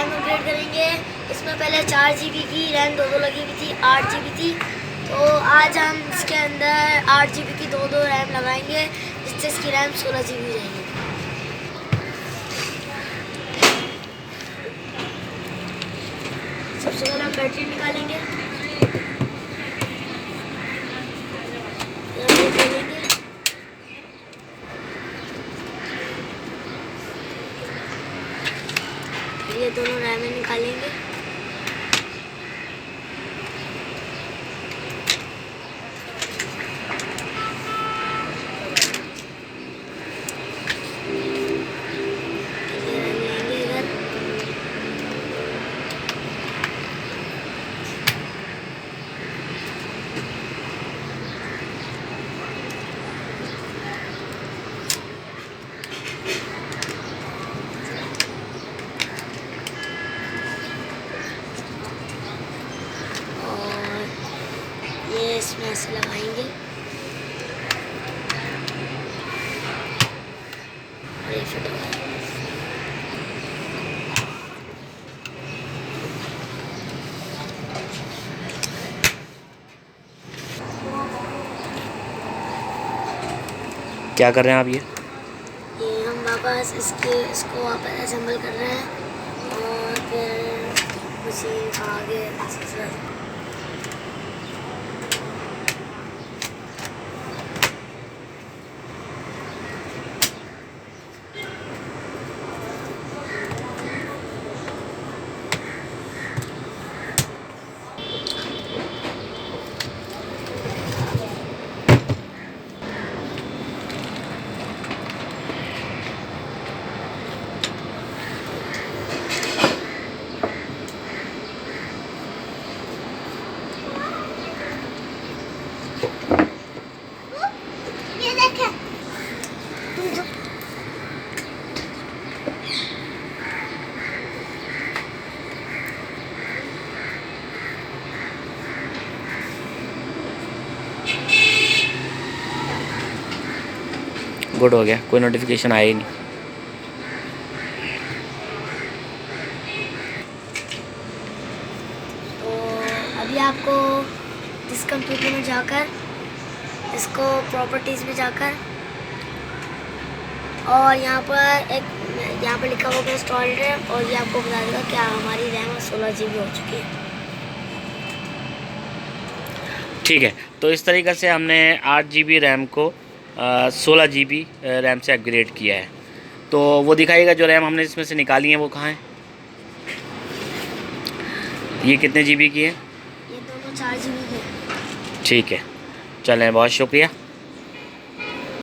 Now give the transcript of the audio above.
RAM upgrade करेंगे। इसमें पहले 4 GB की रैम दो लगी हुई थी, 8 GB थी। तो आज हम इसके अंदर 8 GB की दो रैम लगाएंगे, जिससे इसकी रैम 16 GB हो जाएगी। सबसे पहले हम बैटरी निकालेंगे, ये दोनों रैमें निकालेंगे। इसमें ऐसे लगाएंगे और ये फिट हो गया। क्या कर रहे हैं आप? ये हम वापस इसको वापस असेंबल कर रहे हैं और फिर मशीन का आगे गुड हो गया, कोई नोटिफिकेशन आया ही नहीं। तो अभी आपको इस कंप्यूटर में जाकर इसको प्रॉपर्टीज़ में जाकर और यहाँ पर लिखा होगा इंस्टॉल रैम और ये आपको बता देगा क्या हमारी रैम 16 GB हो चुकी है। ठीक है, तो इस तरीक़े से हमने 8 GB रैम को 16 GB रैम से अपग्रेड किया है। तो वो दिखाइएगा जो रैम हमने इसमें से निकाली है वो कहाँ है? ये कितने GB की है? ये दोनों 4 GB की है। ठीक है, चलें, बहुत शुक्रिया।